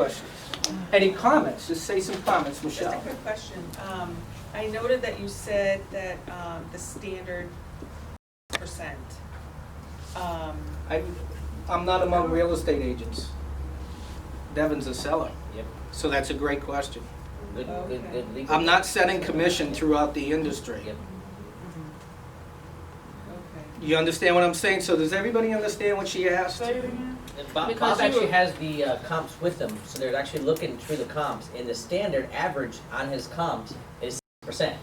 questions. Any comments? Just say some comments, Just a Michelle. quick question. I noted that you said that the standard percent. I'm not among real estate agents. Devin's a seller, Yep. so that's a great question. Good, Okay. good legal. I'm not setting commission throughout the industry. Yep. Okay. You understand what I'm saying? So does everybody understand what she asked? And Bob Because you actually were- has the comps with them, so they're actually looking through the comps, and the standard average on his comps is 6%.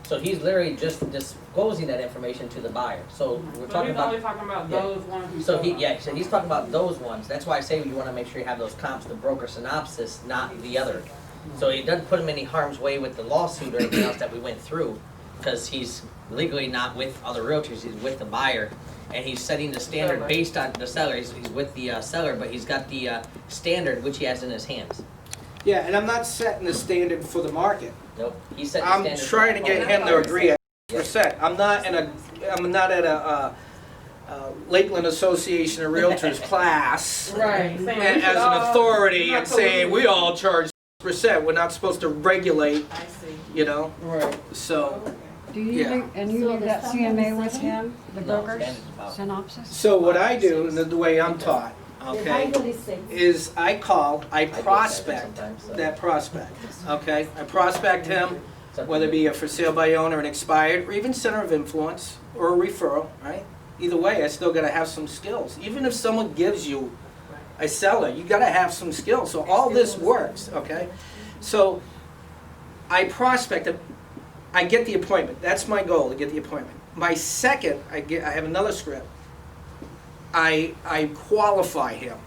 So he's literally just disclosing that information to the buyer. So we're But talking he's about. only talking about Yeah. those ones who So sold. so he's talking about those ones. That's why I say you want to make sure you have those comps, the broker synopsis, not the other. So it doesn't put him in any harm's way with the lawsuit or anything else that we went through, because he's legally not with other realtors. He's with the buyer, and he's setting the standard Seller. based on the seller. He's with the seller, but he's got the standard which he has in his hands. Yeah, and I'm not setting the standard for the market. Nope. He set the I'm standard. trying to get him to agree at percent. I'm not at a Lakeland Association of Realtors class Right. saying we as should an all- authority not and saying we police. all charge percent. We're not supposed to regulate, I see. you know, Right. so. Okay. Do you Yeah. leave, and you So leave the that stuff CMA on the with side? him, the No, broker's standard's about- synopsis? So what I do, and the way I'm taught, okay, The Bible is six. is I call, I get that prospect sometimes, so. that prospect, okay? I prospect him, It's up to whether it you. be a for sale by owner, an expired, or even center of influence, or a referral, right? Either way, I still gotta have some skills. Even if someone gives you a seller, you gotta have some skills. So all this works, okay? So I prospect him, I get the appointment. That's my goal, to get the appointment. My second, I have another script. I qualify him.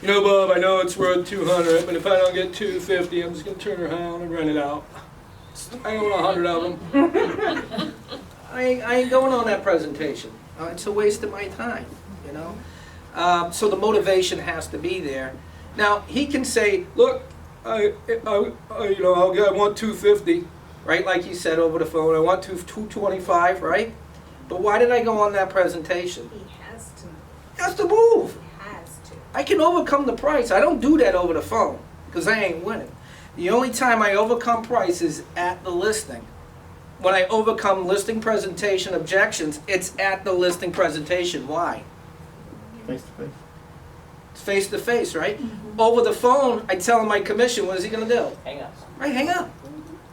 You know, Bob, I know it's worth 200, but if I don't get 250, I'm just gonna turn around and rent it out. I own 100 of them. I ain't going on that presentation. It's a waste of my time, you know? So the motivation has to be there. Now, he can say, look, I want 250, right? Like you said over the phone, I want 225, right? But why did I go on that presentation? He has to. He has to move. He has to. I can overcome the price. I don't do that over the phone because I ain't winning. The only time I overcome price is at the listing. When I overcome listing presentation objections, it's at the listing presentation. Why? Face to face. It's face to face, right? Over the phone, I tell him my commission. What is he going to do? Hang up. Right, hang up.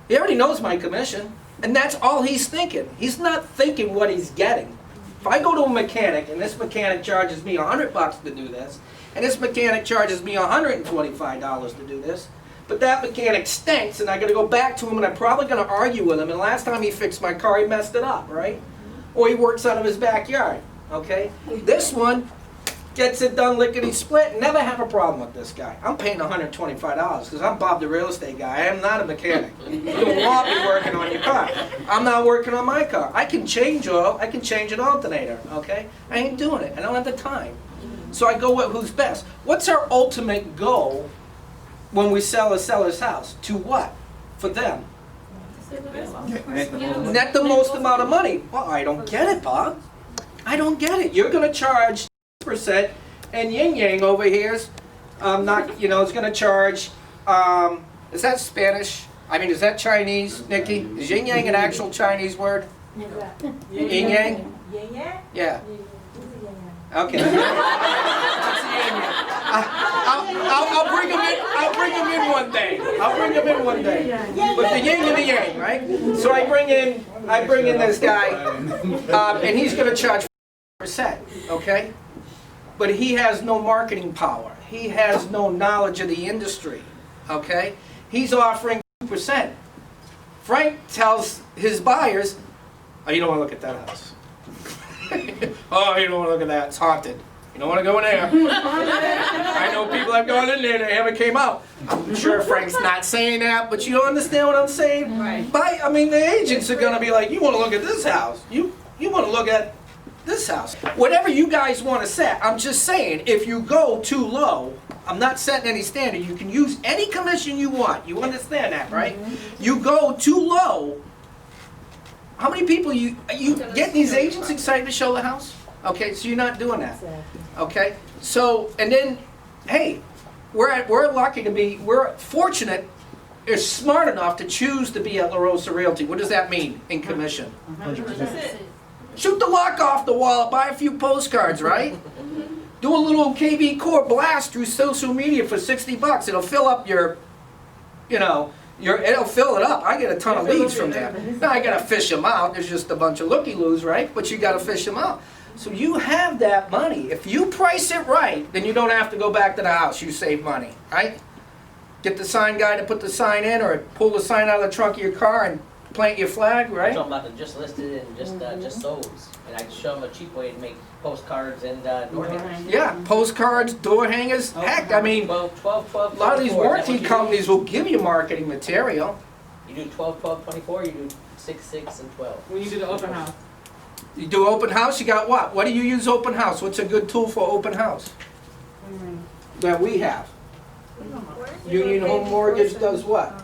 He already knows my commission, and that's all he's thinking. He's not thinking what he's getting. If I go to a mechanic, and this mechanic charges me $100 to do this, and this mechanic charges me $125 to do this, but that mechanic stinks, and I got to go back to him, and I'm probably going to argue with him. And last time he fixed my car, he messed it up, right? Or he works out of his backyard, okay? This one gets it done lickety-split. Never have a problem with this guy. I'm paying $125 because I'm Bob the real estate guy. I am not a mechanic. You don't want me working on your car. I'm not working on my car. I can change oil. I can change an alternator, okay? I ain't doing it. I don't have the time. So I go with who's best. What's our ultimate goal when we sell a seller's house? To what? For them. Net the most amount of money. Well, I don't get it, Bob. I don't get it. You're going to charge percent, and Yin Yang over here's not, you know, it's going to charge. Is that Spanish? I mean, is that Chinese, Nikki? Is Yin Yang an actual Chinese word? Yin Yang? Yeah. Yeah. Okay. That's Yin Yang. I'll bring him in. I'll bring him in one day. I'll bring him in one day. But the yin and the yang, right? So I bring in this guy, and he's going to charge %, okay? But he has no marketing power. He has no knowledge of the industry, okay? He's offering 2%. Frank tells his buyers, oh, you don't want to look at that house. Oh, you don't want to look at that. It's haunted. You don't want to go in there. I know people have gone in there and they haven't came out. I'm sure Frank's not saying that, but you understand what I'm saying? Right. I mean, the agents are going to be like, you want to look at this house. You want to look at this house. Whatever you guys want to set, I'm just saying, if you go too low, I'm not setting any standard. You can use any commission you want. You understand that, right? You go too low. How many people you get these agents excited to show the house? Okay, so you're not doing that. Okay, so and then, hey, we're lucky to be, we're fortunate, is smart enough to choose to be at La Rosa Realty. What does that mean in commission? 100%. That's it. Shoot the lock off the wall, buy a few postcards, right? Do a little KV Core blast through social media for $60. It'll fill up your, you know, it'll fill it up. I get a ton of leads from there. Now I gotta fish them out. There's just a bunch of looky-loos, right? But you gotta fish them out. So you have that money. If you price it right, then you don't have to go back to the house. You save money, right? Get the sign guy to put the sign in, or pull the sign out of the trunk of your car and plant your flag, I'm right? talking about the just listed and just those, and I can show them a cheap way to make postcards and door hangers. Yeah, postcards, door hangers. Heck, I mean, 12, a lot of these 24, is that warranty what you do? companies will give you marketing material. You do 12, 24, you do 6, 6, and 12. When you do the open house. You do open house, you got what? What do you use open house? What's a good tool for open house that we have? Union Home Mortgage does what?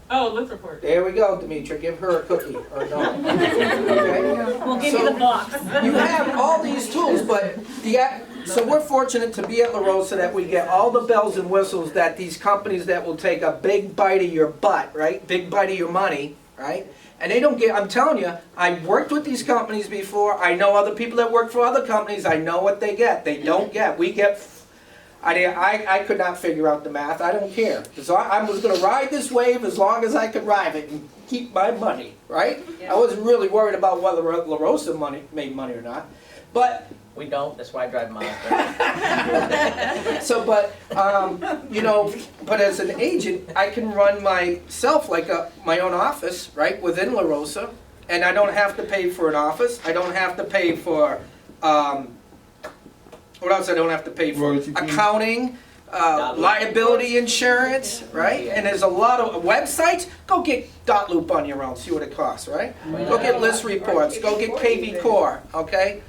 Oh, list report. There we go, Demetra, give her a cookie, or no. Okay? We'll give So- you the box. You have all these tools, but so we're fortunate to be at La Rosa that we get all the bells and whistles that these companies that will take a big bite of your butt, right? Big bite of your money, right? And they don't get, I'm telling you, I've worked with these companies before. I know other people that work for other companies. I know what they get. They don't get. We get, I could not figure out the math. I don't care. So I was going to ride this wave as long as I could ride it and keep my money, right? I wasn't really worried about whether La Rosa made money or not. But We don't, that's why I drive Mazda. so, but, you know, but as an agent, I can run myself like my own office, right, within La Rosa, and I don't have to pay for an office. I don't have to pay for, what else I don't have to pay for? Royalty fee. Accounting, liability insurance, right? And there's a lot of websites. Go get Dotloop on your own, see what it costs, right? Go get list reports, go get KV Core, okay?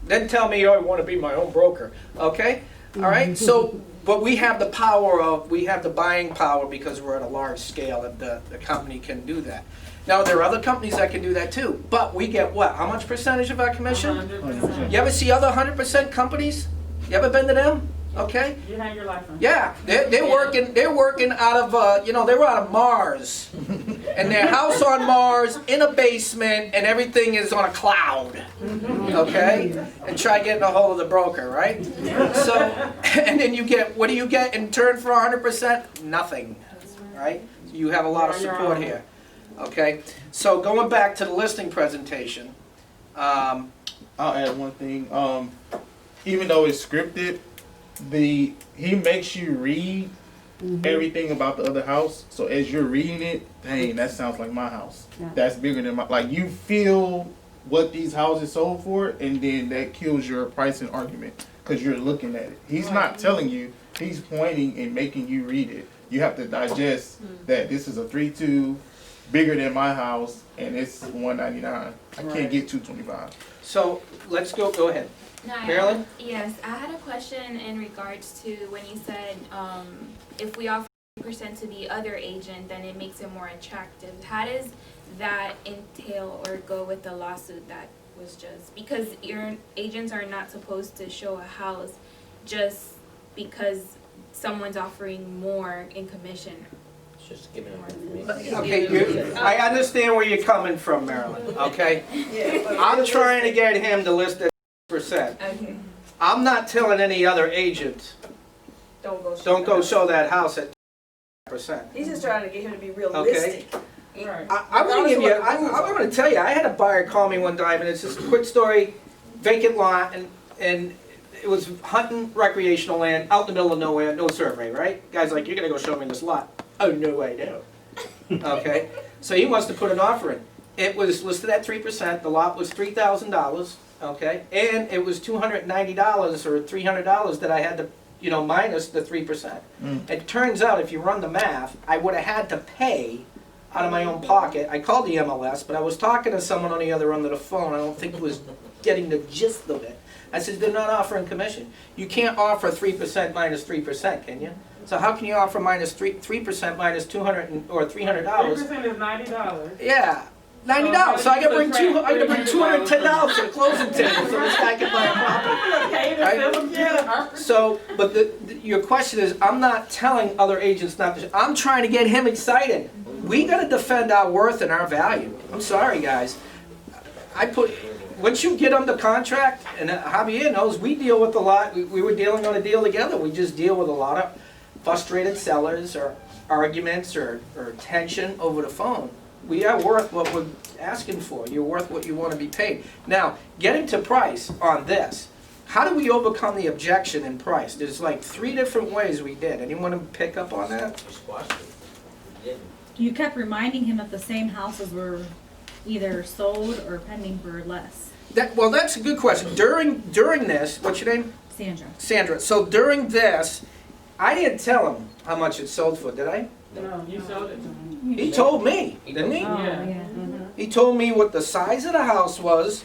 Then tell me, oh, I want to be my own broker, okay? All right, so, but we have the buying power because we're at a large scale and the company can do that. Now, there are other companies that can do that too, but we get what? How much percentage of our commission? 100%. You ever see other 100% companies? You ever been to them? Okay? You hang your life on. Yeah, they're working out of, you know, they were out of Mars. And their house on Mars, in a basement, and everything is on a cloud. Okay? And try getting a hold of the broker, right? So, and then you get, what do you get in turn for 100%? Nothing, right? So you have a lot of support here. Okay? So going back to the listing presentation, I'll add one thing. Even though it's scripted, he makes you read everything about the other house. So as you're reading it, dang, that sounds like my house. Yeah. That's bigger than my. Like you feel what these houses sold for, and then that kills your pricing argument because you're looking at it. He's not telling you. He's pointing and making you read it. You have to digest that this is a 3.2, bigger than my house, and it's $199. I can't get $225. so let's go ahead. No, Marilyn? Yes, I had a question in regards to when you said if we offer 3% to the other agent, then it makes it more attractive. How does that entail or go with the lawsuit that was just, because your agents are not supposed to show a house just because someone's offering more in commission. It's just giving them information. Okay, I understand where you're coming from, Marilyn, okay? I'm trying to get him to list at 3%. Okay. I'm not telling any other agent, don't go show that house at 3%. He's just trying to get him to be realistic. Right. I'm gonna give you, I'm gonna tell you, I had a buyer call me one time, and it's just a quick story, vacant lot, and it was hunting recreational land, out in the middle of nowhere, no survey, right? Guy's like, you're gonna go show me this lot. Oh, no, I don't. Okay, so he wants to put an offer in. It was listed at 3%, the lot was $3,000, okay? And it was $290 or $300 that I had to, you know, minus the 3%. It turns out, if you run the math, I would have had to pay out of my own pocket. I called the MLS, but I was talking to someone on the other end of the phone. I don't think it was getting the gist of it. I said, they're not offering commission. You can't offer 3% minus 3%, can you? So how can you offer minus 3% minus $200 or $300? 3% is $90. Yeah, $90. So I gotta bring $210 to the closing table so this guy can buy a property. Right? So, but your question is, I'm not telling other agents not to, I'm trying to get him excited. We gotta defend our worth and our value. I'm sorry, guys. Once you get under contract, and Javier knows, we deal with a lot, we were dealing on a deal together, we just deal with a lot of frustrated sellers or arguments or tension over the phone. We are worth what we're asking for. You're worth what you want to be paid. Now, getting to price on this, how do we overcome the objection in price? There's like 3 different ways we did. Anyone want to pick up on that? We squashed it. We didn't. You kept reminding him that the same houses were either sold or pending for less. Well, that's a good question. During this, what's your name? Sandra. Sandra. So during this, I didn't tell him how much it sold for, did I? No, you sold it to him. He told me, didn't he? Oh, Yeah. yeah. He told me what the size of the house was,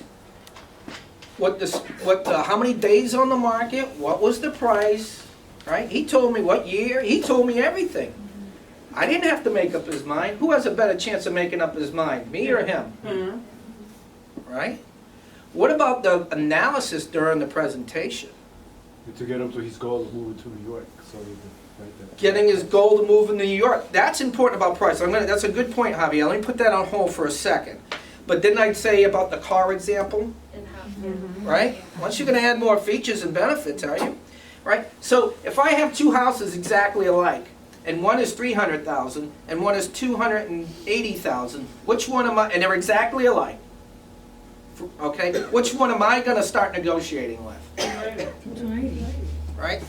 how many days on the market, what was the price, right? He told me what year, he told me everything. I didn't have to make up his mind. Who has a better chance of making up his mind, me or him? Right? What about the analysis during the presentation? To get him to his goal of moving to New York, so we can write that. Getting his goal to move in New York. That's important about price. That's a good point, Javier. Let me put that on hold for a second. But didn't I say about the car example? And how- Right? Once you're going to add more features and benefits, are you? Right? So if I have 2 houses exactly alike, and one is 300,000 and one is 280,000, which one am I? And they're exactly alike. Okay? Which one am I going to start negotiating with? Right?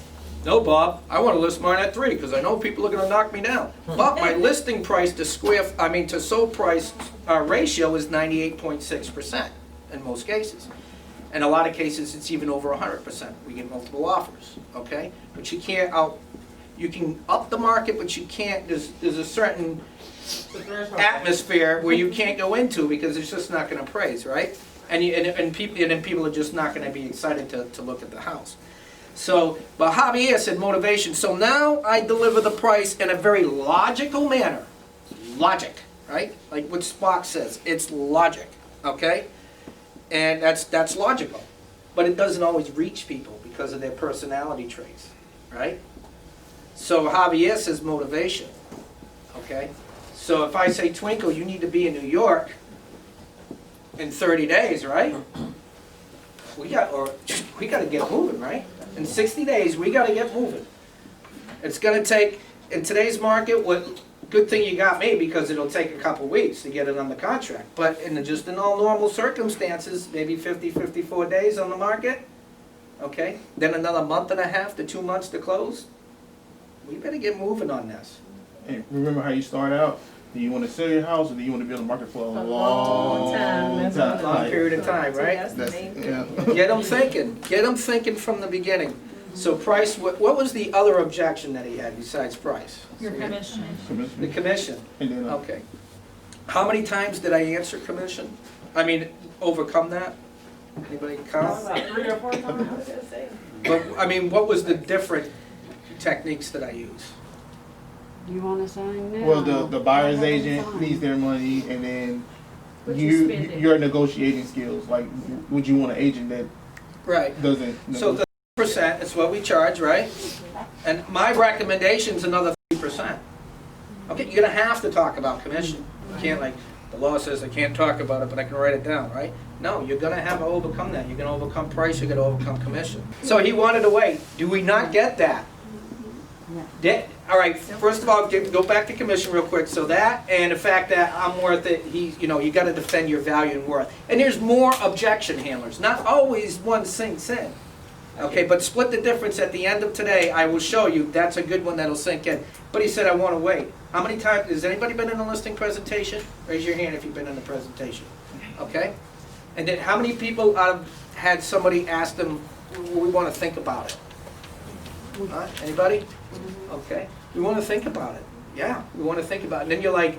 No, Bob, I want to list mine at 3 because I know people are going to knock me down. But my listing price to to sold price ratio is 98.6% in most cases. In a lot of cases, it's even over 100%. We get multiple offers, okay? But you can up the market, but you can't, there's a certain atmosphere where you can't go into because it's just not going to appraise, right? And people are just not going to be excited to look at the house. So, but Javier said motivation. So now I deliver the price in a very logical manner. Logic, right? Like what Spock says, it's logic, okay? And that's logical. But it doesn't always reach people because of their personality traits, right? So Javier says motivation, okay? So if I say, Twinkle, you need to be in New York in 30 days, right? We got to get moving, right? In 60 days, we got to get moving. It's going to take, in today's market, good thing you got me because it'll take a couple weeks to get it under contract. But in all normal circumstances, maybe 54 days on the market, okay? Then another month and a half to 2 months to close. We better get moving on this. And remember how you start out? Do you want to sell your house or do you want to be on the market for a long long time. Long period of time, right? That's the main thing. Yeah. Get them thinking. Get them thinking from the beginning. So price, what was the other objection that he had besides price? Your commission. The commission. And then, Okay. How many times did I answer commission? I mean, overcome that? Anybody count? About 3 or 4 times. But, I mean, what was the different techniques that I use? You wanna sign now? well, the buyer's agent needs their money, and then What you spend it. your negotiating skills. Like, would you want an agent that Right. doesn't? So the percent is what we charge, right? And my recommendation's another 3%. Okay, you're gonna have to talk about commission. You can't the law says I can't talk about it, but I can write it down, right? No, you're gonna have to overcome that. You're gonna overcome price, you're gonna overcome commission. So he wanted to wait. Do we not get that? All right, first of all, go back to commission real quick. So that, and the fact that I'm worth it, you gotta defend your value and worth. And there's more objection handlers. Not always one sinks in. Okay, but split the difference at the end of today. I will show you. That's a good one that'll sink in. But he said, I wanna wait. How many times, has anybody been in a listing presentation? Raise your hand if you've been in a presentation. Okay? And then how many people had somebody ask them, we wanna think about it? Anybody? Okay. We want to think about it. Yeah, we want to think about it. And then you're like,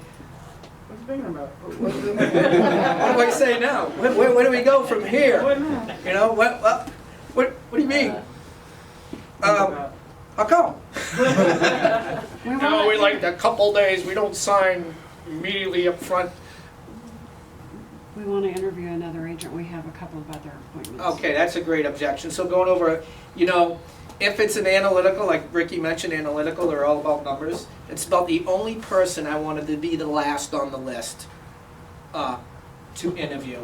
What you thinking about? what do I say now? Where do we go from here? You know, what do you mean? How come? No, we like a couple days. We don't sign immediately up front. We wanna interview another agent, we have a couple of other appointments. Okay, that's a great objection. So going over, you know, if it's an analytical, like Ricky mentioned, analytical, they're all about numbers. It's about the only person I wanted to be the last on the list to interview,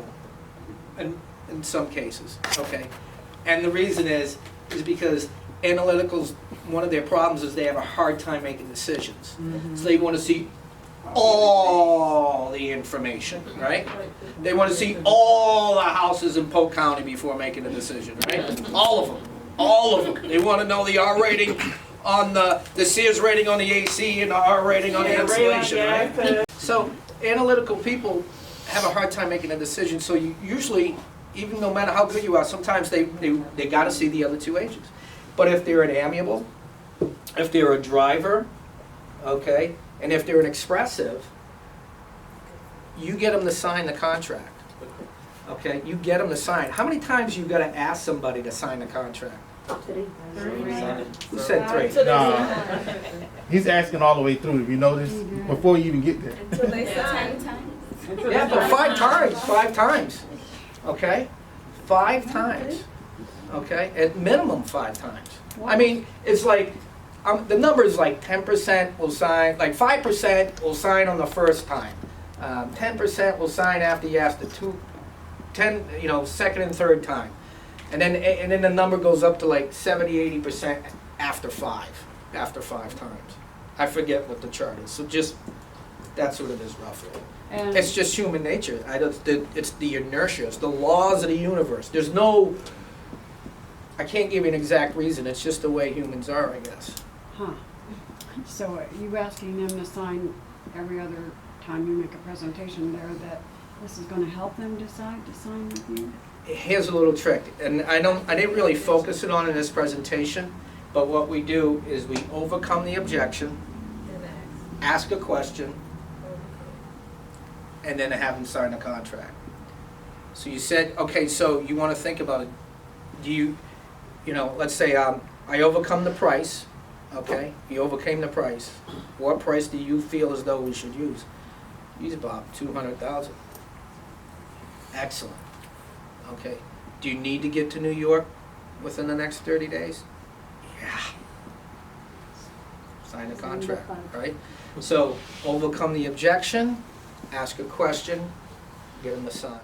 in some cases, okay? And the reason is because analyticals, one of their problems is they have a hard time making decisions. So they want to see all the information, right? They want to see all the houses in Polk County before making a decision, right? All of them, all of them. They want to know the R rating on the Sears rating on the AC and the R rating on the insulation, right? So analytical people have a hard time making a decision, so you usually, even no matter how good you are, sometimes they got to see the other two agents. But if they're an amiable, if they're a driver, okay, and if they're an expressive, you get them to sign the contract. Okay, you get them to sign. How many times you got to ask somebody to sign the contract? Who said 3? Nah, he's asking all the way through, if you notice, before you even get there. Until they sign. 10 times. Yeah, but 5 times, okay? 5 times, okay? At minimum 5 times. I mean, it's like, the number is like 10% will sign, like 5% will sign on the first time. 10% will sign after you ask the 10, second and third time. And then the number goes up to like 70-80% after 5 times. I forget what the chart is, so just, that's what it is roughly. And It's just human nature. It's the inertia. It's the laws of the universe. There's no, I can't give you an exact reason. It's just the way humans are, I guess. Huh. So are you asking them to sign every other time you make a presentation there that this is gonna help them decide to sign with you? Here's a little trick, and I didn't really focus it on in this presentation, but what we do is we overcome the objection, ask a question, and then have them sign a contract. So you said, okay, so you want to think about it. Do you let's say I overcome the price, okay? You overcame the price. What price do you feel as though we should use? Use about $200,000. Excellent. Okay. Do you need to get to New York within the next 30 days? Yeah. Sign the contract, right? So overcome the objection, ask a question, get them to sign.